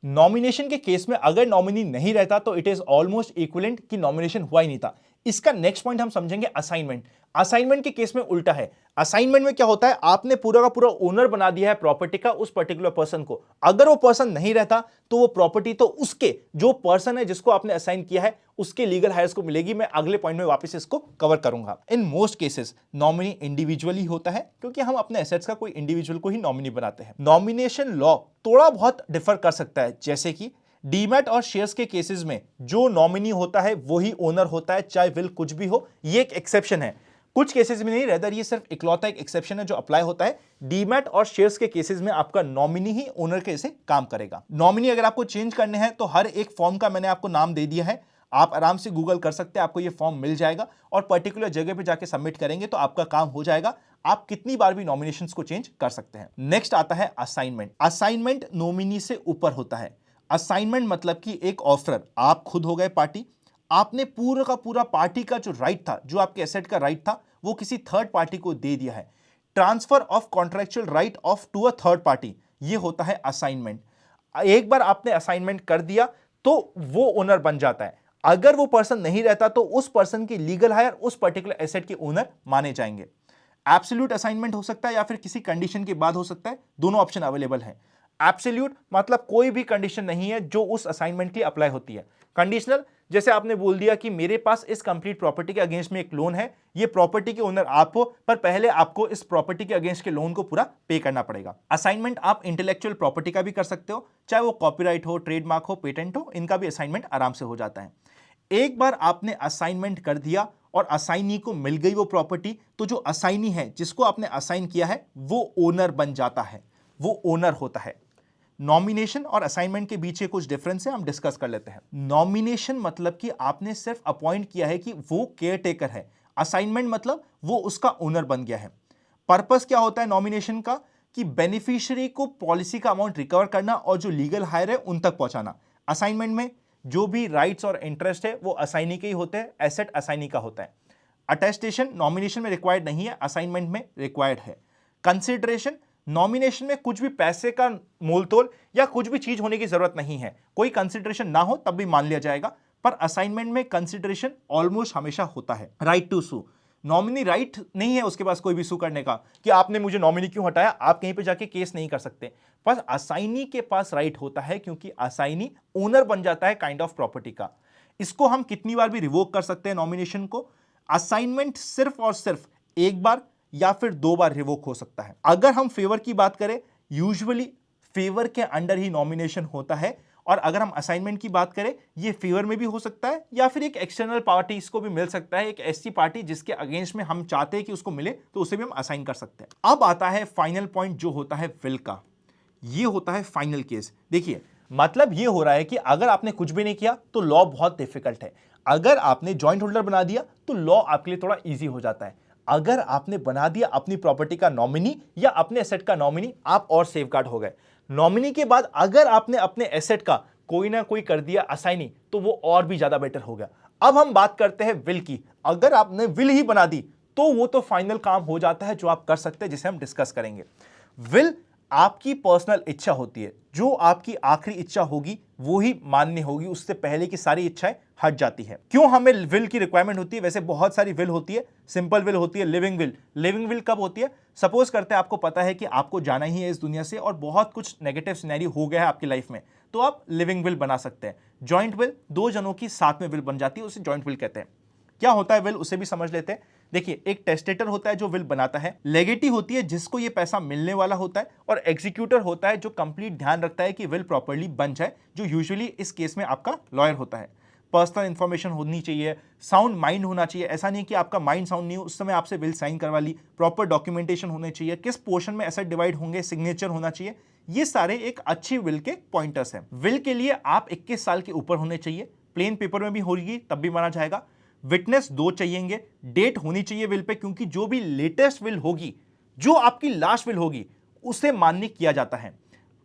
नॉमिनेशन के केस में अगर नॉमिनी नहीं रहता तो इट इज ऑलमोस्ट इक्विवेलेंट कि नॉमिनेशन हुआ ही नहीं था। इसका नेक्स्ट पॉइंट हम समझेंगे असाइनमेंट। असाइनमेंट के केस में उल्टा है। असाइनमेंट में क्या होता है, आपने पूरा का पूरा ओनर बना दिया है प्रॉपर्टी का उस पर्टिकुलर पर्सन को, अगर वो पर्सन नहीं रहता तो वो प्रॉपर्टी तो उसके जो पर्सन है जिसको आपने असाइन किया है उसके लीगल हायर्स को मिलेगी। मैं अगले पॉइंट में वापस इसको कवर करूंगा। In most cases nominee individually होता है, क्योंकि हम अपने एसेट्स का कोई इंडिविजुअल को ही नॉमिनी बनाते हैं। नॉमिनेशन लॉ थोड़ा बहुत डिफर कर सकता है, जैसे कि डीमैट और शेयर्स के केसेस में जो नॉमिनी होता है वही ओनर होता है, चाहे विल कुछ भी हो, ये एक एक्सेप्शन है। कुछ केसेस में नहीं, रेदर ये सिर्फ इकलौता एक एक्सेप्शन है जो अप्लाई होता है। डीमैट और शेयर्स के केसेस में आपका नॉमिनी ही ओनर के जैसे काम करेगा। नॉमिनी अगर आपको चेंज करने हैं तो हर एक फॉर्म का मैंने आपको नाम दे दिया है, आप आराम से गूगल कर सकते हैं, आपको ये फॉर्म मिल जाएगा और पर्टिकुलर जगह पे जाके सबमिट करेंगे तो आपका काम हो जाएगा। आप कितनी बार भी नॉमिनेशंस को चेंज कर सकते हैं। नेक्स्ट आता है असाइनमेंट। असाइनमेंट नॉमिनी से ऊपर होता है। असाइनमेंट मतलब कि एक ऑफर, आप खुद हो गए पार्टी, आपने पूरा का पूरा पार्टी का जो राइट था, जो आपके एसेट का राइट था, वो किसी थर्ड पार्टी को दे दिया है। Transfer of contractual right of to a third party, ये होता है असाइनमेंट। एक बार आपने असाइनमेंट कर दिया तो वो ओनर बन जाता है। अगर वो पर्सन नहीं रहता तो उस पर्सन की लीगल हायर उस पर्टिकुलर एसेट के ओनर माने जाएंगे। एब्सोल्यूट असाइनमेंट हो सकता है या फिर किसी कंडीशन के बाद हो सकता है, दोनों ऑप्शन अवेलेबल है। एब्सोल्यूट मतलब कोई भी कंडीशन नहीं है जो उस असाइनमेंट की अप्लाई होती है। कंडीशनल जैसे आपने बोल दिया कि मेरे पास इस कंप्लीट प्रॉपर्टी के अगेंस्ट में एक लोन है, ये प्रॉपर्टी के ओनर आप हो, पर पहले आपको इस प्रॉपर्टी के अगेंस्ट के लोन को पूरा पे करना पड़ेगा। असाइनमेंट आप इंटेलेक्चुअल प्रॉपर्टी का भी कर सकते हो, चाहे वो कॉपीराइट हो, ट्रेडमार्क हो, पेटेंट हो, इनका भी असाइनमेंट आराम से हो जाता है। एक बार आपने असाइनमेंट कर दिया और असाइनी को मिल गई वो प्रॉपर्टी, तो जो असाइनी है जिसको आपने असाइन किया है वो ओनर बन जाता है, वो ओनर होता है। नॉमिनेशन और असाइनमेंट के बीच कुछ डिफरेंस है, हम डिस्कस कर लेते हैं। नॉमिनेशन मतलब कि आपने सिर्फ अपॉइंट किया है कि वो केयर टेकर है। असाइनमेंट मतलब वो उसका ओनर बन गया है। पर्पस क्या होता है नॉमिनेशन का, कि बेनिफिशियरी को पॉलिसी का अमाउंट रिकवर करना और जो लीगल हायर है उन तक पहुंचाना। असाइनमेंट में जो भी राइट्स और इंटरेस्ट है वो असाइनी के ही होते हैं, एसेट असाइनी का होता है। अटेस्टेशन नॉमिनेशन में रिक्वायर्ड नहीं है, असाइनमेंट में रिक्वायर्ड है। कंसिडरेशन नॉमिनेशन में कुछ भी पैसे का मोलतोल या कुछ भी चीज होने की जरूरत नहीं है, कोई कंसिडरेशन ना हो तब भी मान लिया जाएगा, पर असाइनमेंट में कंसिडरेशन ऑलमोस्ट हमेशा होता है। Right to sue, nominee right नहीं है उसके पास कोई भी सू करने का कि आपने मुझे नॉमिनी क्यों हटाया, आप कहीं पे जाके केस नहीं कर सकते, पर असाइनी के पास राइट होता है क्योंकि असाइनी ओनर बन जाता है काइंड ऑफ प्रॉपर्टी का। इसको हम कितनी बार भी रिवोक कर सकते हैं नॉमिनेशन को। असाइनमेंट सिर्फ और सिर्फ एक बार या फिर 2 बार रिवोक हो सकता है। अगर हम फेवर की बात करें, यूजुअली फेवर के अंडर ही नॉमिनेशन होता है, और अगर हम असाइनमेंट की बात करें, ये फेवर में भी हो सकता है या फिर एक एक्सटर्नल पार्टी इसको भी मिल सकता है, एक ऐसी पार्टी जिसके अगेंस्ट में हम चाहते हैं कि उसको मिले तो उसे भी हम असाइन कर सकते हैं। अब आता है फाइनल पॉइंट जो होता है विल का। ये होता है फाइनल केस। देखिए मतलब ये हो रहा है कि अगर आपने कुछ भी नहीं किया तो लॉ बहुत डिफिकल्ट है, अगर आपने जॉइंट होल्डर बना दिया तो लॉ आपके लिए थोड़ा ईजी हो जाता है। अगर आपने बना दिया अपनी प्रॉपर्टी का नॉमिनी या अपने एसेट का नॉमिनी, आप और सेफगार्ड हो गए। नॉमिनी के बाद अगर आपने अपने एसेट का कोई ना कोई कर दिया असाइनी तो वो और भी ज्यादा बेटर हो गया। अब हम बात करते हैं विल की। अगर आपने विल ही बना दी तो वो तो फाइनल काम हो जाता है जो आप कर सकते हैं, जिसे हम डिस्कस करेंगे। विल आपकी पर्सनल इच्छा होती है, जो आपकी आखिरी इच्छा होगी वो ही मान्य होगी, उससे पहले की सारी इच्छाएं हट जाती है। क्यों हमें विल की रिक्वायरमेंट होती है? वैसे बहुत सारी विल होती है, सिंपल विल होती है, लिविंग विल। लिविंग विल कब होती है? सपोज करते हैं आपको पता है कि आपको जाना ही है इस दुनिया से और बहुत कुछ नेगेटिव सिनेरियो हो गया है आपकी लाइफ में, तो आप लिविंग विल बना सकते हैं। जॉइंट विल 2 जनों की साथ में विल बन जाती है, उसे जॉइंट विल कहते हैं। क्या होता है विल, उसे भी समझ लेते हैं। देखिए एक टेस्टेटर होता है जो विल बनाता है, लेगेटी होती है जिसको ये पैसा मिलने वाला होता है, और एग्जीक्यूटर होता है जो कंप्लीट ध्यान रखता है कि विल प्रॉपर्ली बन जाए, जो यूजुअली इस केस में आपका लॉयर होता है। पर्सनल इंफॉर्मेशन होनी चाहिए, साउंड माइंड होना चाहिए, ऐसा नहीं कि आपका माइंड साउंड नहीं हो उस समय आपसे विल साइन करवा ली, प्रॉपर डॉक्यूमेंटेशन होने चाहिए, किस पोर्शन में एसेट डिवाइड होंगे, सिग्नेचर होना चाहिए। ये सारे एक अच्छी विल के पॉइंटर्स हैं। विल के लिए आप 21 साल के ऊपर होने चाहिए, प्लेन पेपर में भी होगी तब भी माना जाएगा। विटनेस 2 चाहिएंगे, डेट होनी चाहिए विल पे, क्योंकि जो भी लेटेस्ट विल होगी, जो आपकी लास्ट विल होगी, उसे मान्य किया जाता है।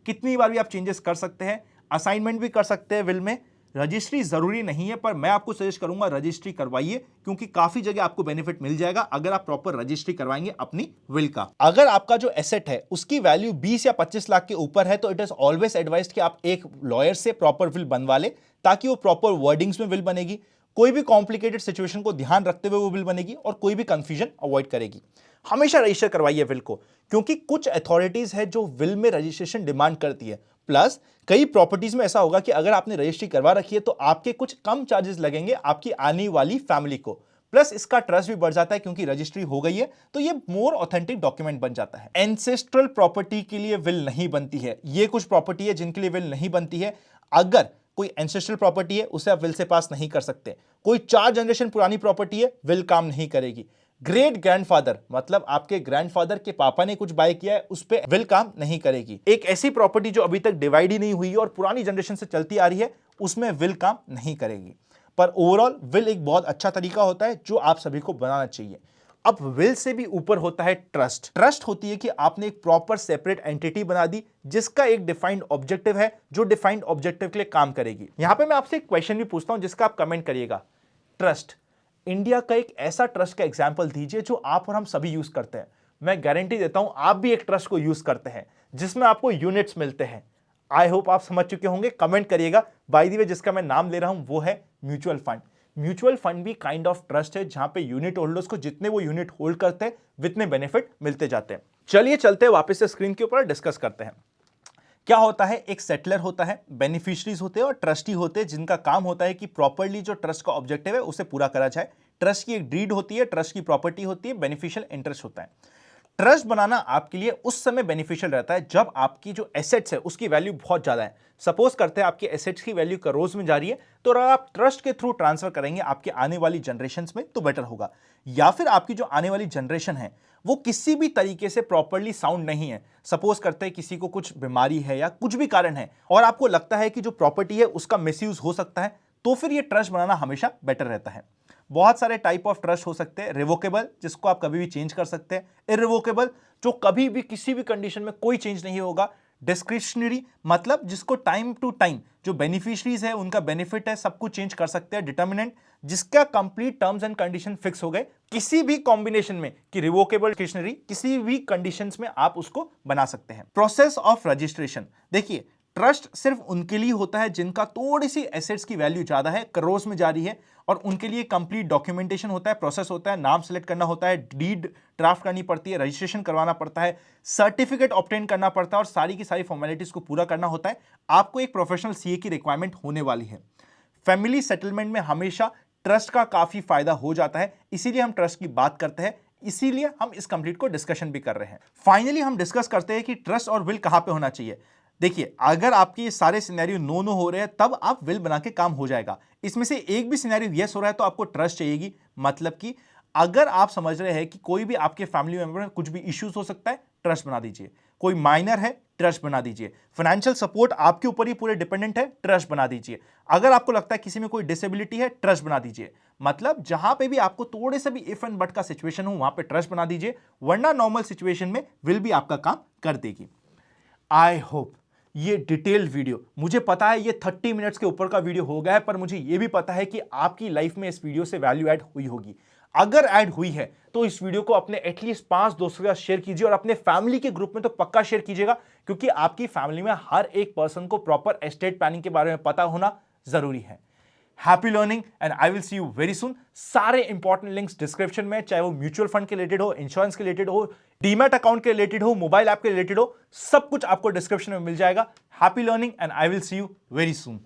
कितनी बार भी आप चेंजेस कर सकते हैं, असाइनमेंट भी कर सकते हैं विल में। रजिस्ट्री जरूरी नहीं है, पर मैं आपको सजेस्ट करूंगा रजिस्ट्री करवाइए, क्योंकि काफी जगह आपको बेनिफिट मिल जाएगा अगर आप प्रॉपर रजिस्ट्री करवाएंगे अपनी विल का। अगर आपका जो एसेट है उसकी वैल्यू 20 या 25 लाख के ऊपर है तो इट इज ऑलवेज एडवाइज्ड कि आप एक लॉयर से प्रॉपर विल बनवा ले, ताकि वो प्रॉपर वर्डिंग्स में विल बनेगी, कोई भी कॉम्प्लिकेटेड सिचुएशन को ध्यान रखते हुए वो विल बनेगी और कोई भी कंफ्यूजन अवॉइड करेगी। हमेशा रजिस्टर करवाइए विल को, क्योंकि कुछ अथॉरिटीज है जो विल में रजिस्ट्रेशन डिमांड करती है। प्लस कई प्रॉपर्टीज में ऐसा होगा कि अगर आपने रजिस्ट्री करवा रखी है तो आपके कुछ कम चार्जेस लगेंगे आपकी आने वाली फैमिली को। प्लस इसका ट्रस्ट भी बढ़ जाता है क्योंकि रजिस्ट्री हो गई है तो ये मोर ऑथेंटिक डॉक्यूमेंट बन जाता है। एंसेस्ट्रल प्रॉपर्टी के लिए विल नहीं बनती है, ये कुछ प्रॉपर्टी है जिनके लिए विल नहीं बनती है। अगर कोई एंसेस्ट्रल प्रॉपर्टी है उसे आप विल से पास नहीं कर सकते। कोई 4 जनरेशन पुरानी प्रॉपर्टी है, विल काम नहीं करेगी। ग्रेट ग्रैंडफादर मतलब आपके ग्रैंडफादर के पापा ने कुछ बाय किया है, उस पे विल काम नहीं करेगी। एक ऐसी प्रॉपर्टी जो अभी तक डिवाइड ही नहीं हुई है और पुरानी जनरेशन से चलती आ रही है, उसमें विल काम नहीं करेगी। पर ओवरऑल विल एक बहुत अच्छा तरीका होता है जो आप सभी को बनाना चाहिए। अब विल से भी ऊपर होता है ट्रस्ट। ट्रस्ट होती है कि आपने एक प्रॉपर सेपरेट एंटिटी बना दी जिसका एक डिफाइंड ऑब्जेक्टिव है, जो डिफाइंड ऑब्जेक्टिव के लिए काम करेगी। यहां पे मैं आपसे एक क्वेश्चन भी पूछता हूं जिसका आप कमेंट करिएगा। ट्रस्ट, इंडिया का एक ऐसा ट्रस्ट का एग्जाम्पल दीजिए जो आप और हम सभी यूज करते हैं। मैं गारंटी देता हूं आप भी एक ट्रस्ट को यूज करते हैं जिसमें आपको यूनिट्स मिलते हैं। आई होप आप समझ चुके होंगे, कमेंट करिएगा। बाय द वे जिसका मैं नाम ले रहा हूं वो है म्यूचुअल फंड। म्यूचुअल फंड भी काइंड ऑफ ट्रस्ट है जहां पे यूनिट होल्डर्स को जितने वो यूनिट होल्ड करते हैं उतने बेनिफिट मिलते जाते हैं। चलिए चलते हैं वापस से स्क्रीन के ऊपर, डिस्कस करते हैं। क्या होता है, एक सेटलर होता है, बेनिफिशियरीज होते हैं और ट्रस्टी होते हैं जिनका काम होता है कि प्रॉपर्ली जो ट्रस्ट का ऑब्जेक्टिव है उसे पूरा करा जाए। ट्रस्ट की एक डीड होती है, ट्रस्ट की प्रॉपर्टी होती है, बेनिफिशियल इंटरेस्ट होता है। ट्रस्ट बनाना आपके लिए उस समय बेनिफिशियल रहता है जब आपकी जो एसेट्स है उसकी वैल्यू बहुत ज्यादा है। सपोज करते हैं आपकी एसेट्स की वैल्यू करोड़ में जा रही है, तो अगर आप ट्रस्ट के थ्रू ट्रांसफर करेंगे आपके आने वाली जनरेशंस में तो बेटर होगा। या फिर आपकी जो आने वाली जनरेशन है वो किसी भी तरीके से प्रॉपर्ली साउंड नहीं है, सपोज करते हैं किसी को कुछ बीमारी है या कुछ भी कारण है और आपको लगता है कि जो प्रॉपर्टी है उसका मिसयूज हो सकता है, तो फिर ये ट्रस्ट बनाना हमेशा बेटर रहता है। बहुत सारे टाइप ऑफ ट्रस्ट हो सकते हैं। रिवोकेबल, जिसको आप कभी भी चेंज कर सकते हैं। इररिवोकेबल, जो कभी भी किसी भी कंडीशन में कोई चेंज नहीं होगा। डिस्क्रिशनरी, मतलब जिसको टाइम टू टाइम जो बेनिफिशरीज है उनका बेनिफिट है सब कुछ चेंज कर सकते हैं। डिटर्मिनेंट, जिसका complete terms and condition fix हो गए किसी भी कॉम्बिनेशन में कि रिवोकेबल डिस्क्रिशनरी किसी भी कंडीशंस में आप उसको बना सकते हैं। प्रोसेस ऑफ रजिस्ट्रेशन, देखिए ट्रस्ट सिर्फ उनके लिए होता है जिनका थोड़ी सी एसेट्स की वैल्यू ज्यादा है, करोड़ में जा रही है, और उनके लिए कंप्लीट डॉक्यूमेंटेशन होता है, प्रोसेस होता है, नाम सेलेक्ट करना होता है, डीड ड्राफ्ट करनी पड़ती है, रजिस्ट्रेशन करवाना पड़ता है, सर्टिफिकेट ऑब्टेन करना पड़ता है और सारी की सारी फॉर्मेलिटीज को पूरा करना होता है। आपको एक प्रोफेशनल सीए की रिक्वायरमेंट होने वाली है। फैमिली सेटलमेंट में हमेशा ट्रस्ट का काफी फायदा हो जाता है, इसीलिए हम ट्रस्ट की बात करते हैं, इसीलिए हम इस कंप्लीट को डिस्कशन भी कर रहे हैं। फाइनली हम डिस्कस करते हैं कि ट्रस्ट और विल कहां पे होना चाहिए। देखिए, अगर आपके ये सारे सिनेरियो नो हो रहे हैं तब आप विल बना के काम हो जाएगा। इसमें से एक भी सिनेरियो यस हो रहा है तो आपको ट्रस्ट चाहिएगी। मतलब कि अगर आप समझ रहे हैं कि कोई भी आपके फैमिली मेंबर में कुछ भी इश्यूज हो सकता है, ट्रस्ट बना दीजिए। कोई माइनर है, ट्रस्ट बना दीजिए। फाइनेंशियल सपोर्ट आपके ऊपर ही पूरे डिपेंडेंट है, ट्रस्ट बना दीजिए। अगर आपको लगता है किसी में कोई डिसेबिलिटी है, ट्रस्ट बना दीजिए। मतलब जहां पे भी आपको थोड़े से भी इफ एंड बट का सिचुएशन हो वहां पे ट्रस्ट बना दीजिए, वरना नॉर्मल सिचुएशन में विल भी आपका काम कर देगी। आई होप ये डिटेल्ड वीडियो, मुझे पता है ये 30 मिनट्स के ऊपर का वीडियो हो गया है, पर मुझे ये भी पता है कि आपकी लाइफ में इस वीडियो से वैल्यू ऐड हुई होगी। अगर ऐड हुई है तो इस वीडियो को अपने एटलीस्ट 5 दोस्तों के साथ शेयर कीजिए और अपने फैमिली के ग्रुप में तो पक्का शेयर कीजिएगा, क्योंकि आपकी फैमिली में हर एक पर्सन को प्रॉपर एस्टेट प्लानिंग के बारे में पता होना जरूरी है। Happy learning and I will see you very soon. सारे इंपॉर्टेंट लिंक्स डिस्क्रिप्शन में, चाहे वो म्यूचुअल फंड के रिलेटेड हो, इंश्योरेंस के रिलेटेड हो, डीमैट अकाउंट के रिलेटेड हो, मोबाइल ऐप के रिलेटेड हो, सब कुछ आपको डिस्क्रिप्शन में मिल जाएगा। Happy learning and I will see you very soon.